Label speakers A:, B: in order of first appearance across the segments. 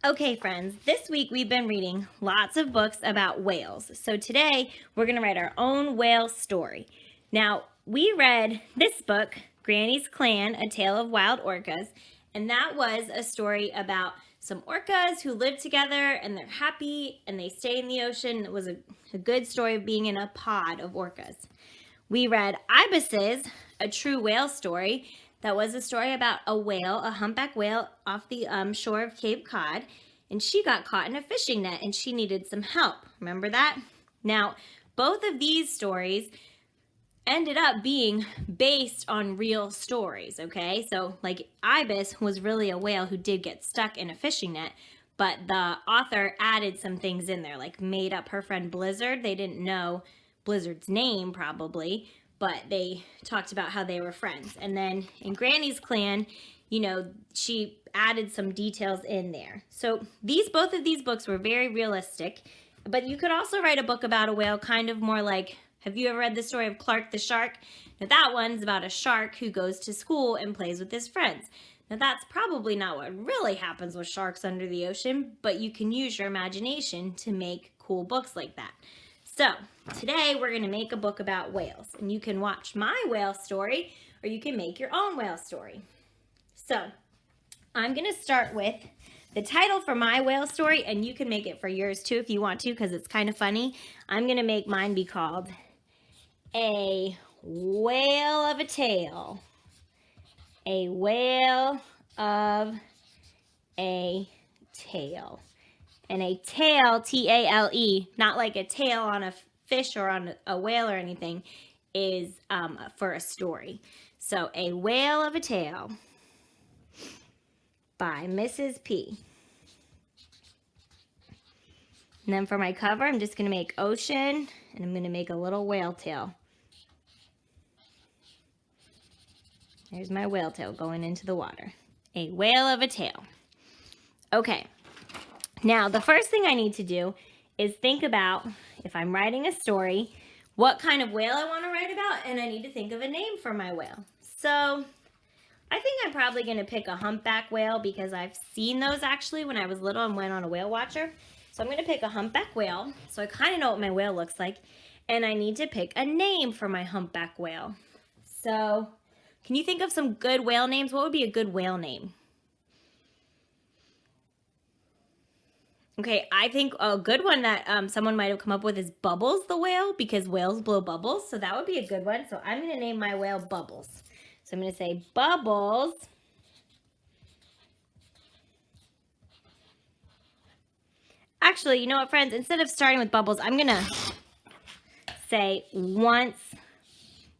A: Okay, friends, this week we've been reading lots of books about whales. So today we're going to write our own whale story. Now, we read this book, Granny's Clan, A Tale of Wild Orcas, and that was a story about some orcas who live together and they're happy and they stay in the ocean. It was a good story of being in a pod of orcas. We read Ibis's, A True Whale Story. That was a story about a whale, a humpback whale off the shore of Cape Cod, and she got caught in a fishing net and she needed some help. Remember that? Now, both of these stories ended up being based on real stories, okay? So, like, Ibis was really a whale who did get stuck in a fishing net, but the author added some things in there, like made up her friend Blizzard. They didn't know Blizzard's name, probably, but they talked about how they were friends. And then in Granny's Clan, she added some details in there. So both of these books were very realistic, but you could also write a book about a whale kind of more like, have you ever read the story of Clark the Shark? Now that one's about a shark who goes to school and plays with his friends. Now that's probably not what really happens with sharks under the ocean, but you can use your imagination to make cool books like that. So today we're going to make a book about whales, and you can watch my whale story or you can make your own whale story. So I'm going to start with the title for my whale story, and you can make it for yours too if you want to, because it's kind of funny. I'm going to make mine be called A Whale of a Tale. A Whale of a Tale. And a tail, T-A-L-E, not like a tail on a fish or on a whale or anything, is for a story. So, A Whale of a Tale by Mrs. P. And then for my cover, I'm just going to make ocean, and I'm going to make a little whale tail. There's my whale tail going into the water. A Whale of a Tale. Okay. Now, the first thing I need to do is think about, if I'm writing a story, what kind of whale I want to write about, and I need to think of a name for my whale. So, I think I'm probably going to pick a humpback whale because I've seen those actually when I was little and went on a whale watcher. So I'm going to pick a humpback whale, so I kind of know what my whale looks like, and I need to pick a name for my humpback whale. So, can you think of some good whale names? What would be a good whale name? Okay, I think a good one that someone might have come up with is Bubbles the whale, because whales blow bubbles, so that would be a good one. So I'm going to name my whale Bubbles. So I'm going to say Bubbles Actually, you know what, friends? Instead of starting with Bubbles, I'm going to say once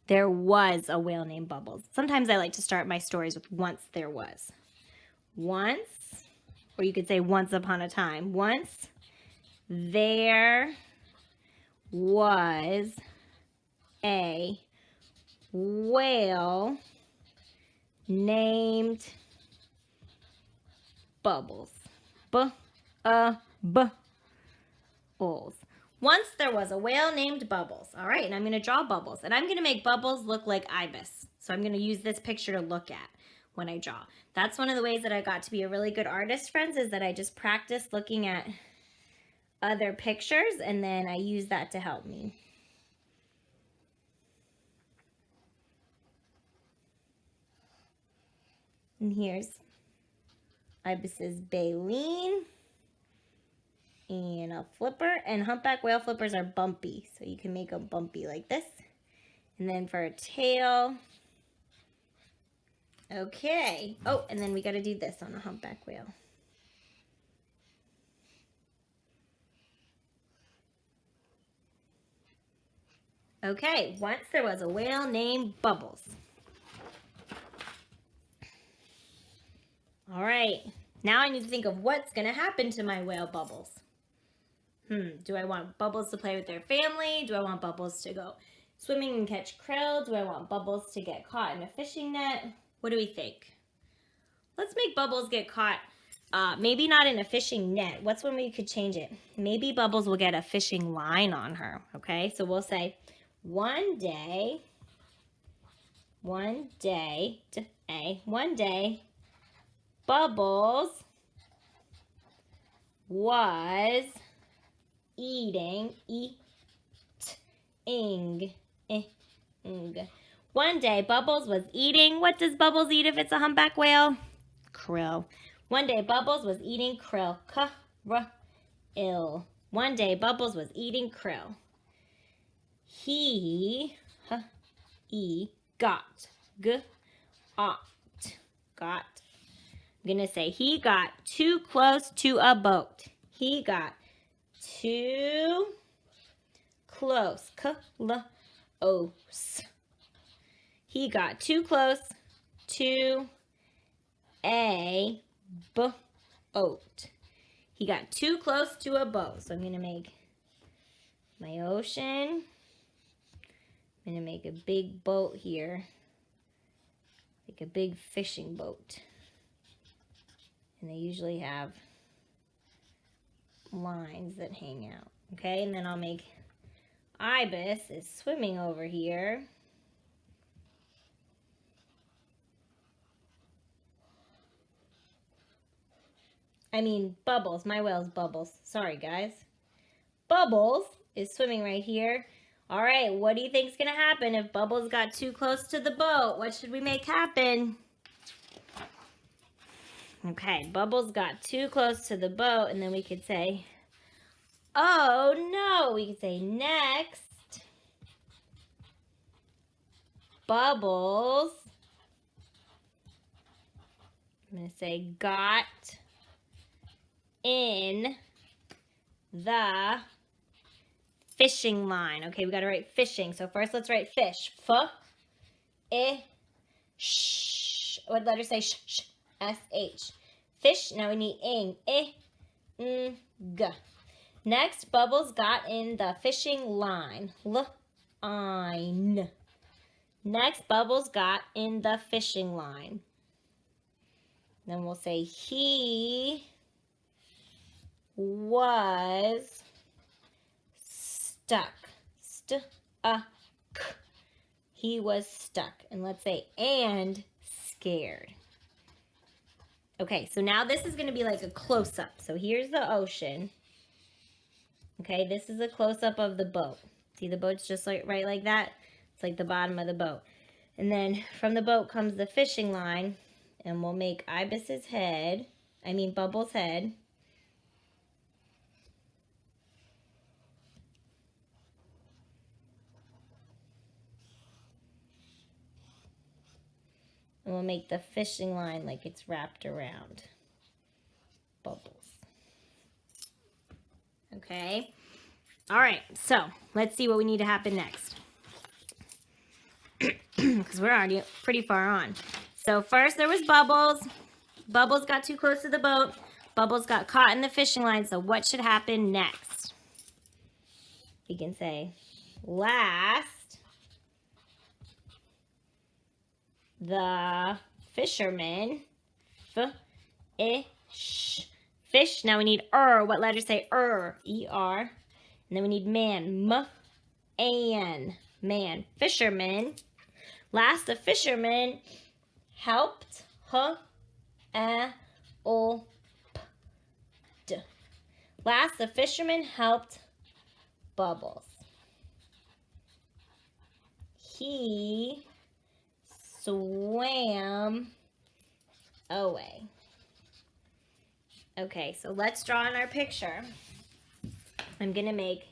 A: there was a whale named Bubbles. Sometimes I like to start my stories with once there was. Once, or you could say once upon a time. Once there was a whale named Bubbles. Bubbles. Once there was a whale named Bubbles. All right, and I'm going to draw Bubbles. And I'm going to make Bubbles look like Ibis. So I'm going to use this picture to look at when I draw. That's one of the ways that I got to be a really good artist, friends, is that I just practiced looking at other pictures, and then I use that to help me. And here's Ibis's baleen and a flipper. And humpback whale flippers are bumpy, so you can make them bumpy like this. And then for a tail, okay. Oh, and then we got to do this on a humpback whale. Okay, once there was a whale named Bubbles. All right, now I need to think of what's going to happen to my whale Bubbles. Do I want Bubbles to play with their family? Do I want Bubbles to go swimming and catch krill? Do I want Bubbles to get caught in a fishing net? What do we think? Let's make Bubbles get caught, maybe not in a fishing net. What's when we could change it? Maybe Bubbles will get a fishing line on her, okay? So we'll say, one day, Bubbles was eating, ing. One day, Bubbles was eating. What does Bubbles eat if it's a humpback whale? Krill. One day, Bubbles was eating krill. Ill. One day, Bubbles was eating krill. He got got. I'm gonna say he got too close to a boat. He got too close. Close. He got too close to a boat. He got too close to a boat. So I'm going to make my ocean. I'm going to make a big boat here. Like a big fishing boat. And they usually have lines that hang out. Okay, and then I'll make Ibis is swimming over here. I mean, Bubbles. My whale's Bubbles. Sorry, guys. Bubbles is swimming right here. All right, what do you think's going to happen if Bubbles got too close to the boat? What should we make happen? Okay, Bubbles got too close to the boat, and then we could say, oh, no. We could say, next, Bubbles. I'm going to say, got in the fishing line. Okay, we got to write fishing. So first let's write fish. Sh. What letter say sh? S-H. Fish. Now we need ing. G. Next, Bubbles got in the fishing line. Line. Next, Bubbles got in the fishing line. Then we'll say he was stuck. He was stuck. And let's say and scared. Okay, so now this is going to be like a close-up. So here's the ocean. Okay, this is a close-up of the boat. See, the boat's just like right like that. It's like the bottom of the boat. And then from the boat comes the fishing line. And we'll make Bubbles' head. And we'll make the fishing line like it's wrapped around Bubbles. Okay. All right. So let's see what we need to happen next. Because we're already pretty far on. So first there was Bubbles. Bubbles got too close to the boat. Bubbles got caught in the fishing line. So what should happen next? We can say last. The fisherman, fish. Now we need What letters say E-R. And then we need man, man. Fisherman. Last, the fisherman helped, Last, the fisherman helped Bubbles. He swam away. Okay, so let's draw in our picture. I'm going to make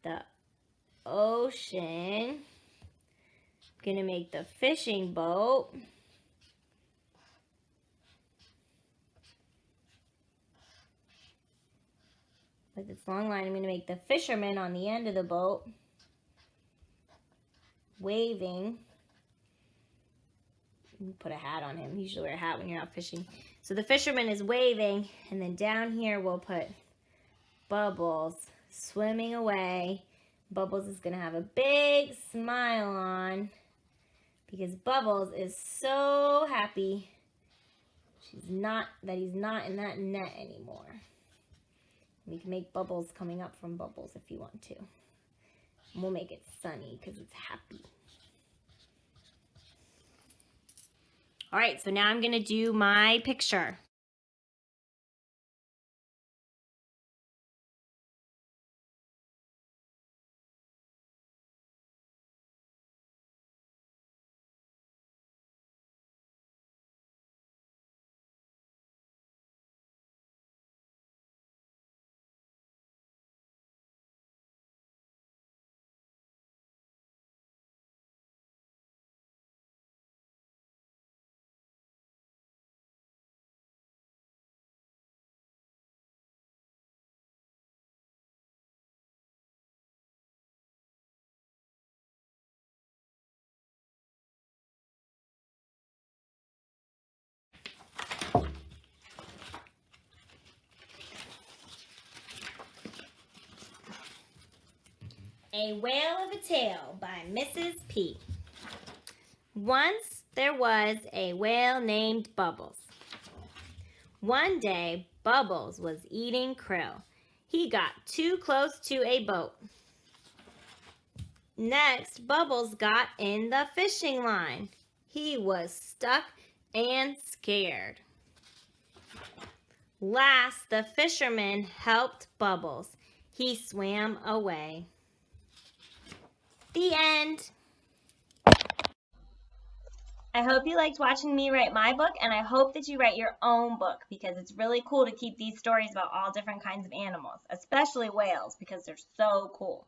A: the ocean. I'm going to make the fishing boat. With this long line, I'm going to make the fisherman on the end of the boat. Waving. Put a hat on him. You usually wear a hat when you're out fishing. So the fisherman is waving, and then down here we'll put Bubbles swimming away. Bubbles is going to have a big smile on because Bubbles is so happy he's not in that net anymore. We can make Bubbles coming up from Bubbles if you want to. And we'll make it sunny because it's happy. All right, so now I'm going to do my picture. A Whale of a Tale by Mrs. P. Once there was a whale named Bubbles. One day, Bubbles was eating krill. He got too close to a boat. Next, Bubbles got in the fishing line. He was stuck and scared. Last, the fisherman helped Bubbles. He swam away. The end. I hope you liked watching me write my book, and I hope that you write your own book because it's really cool to keep these stories about all different kinds of animals, especially whales because they're so cool.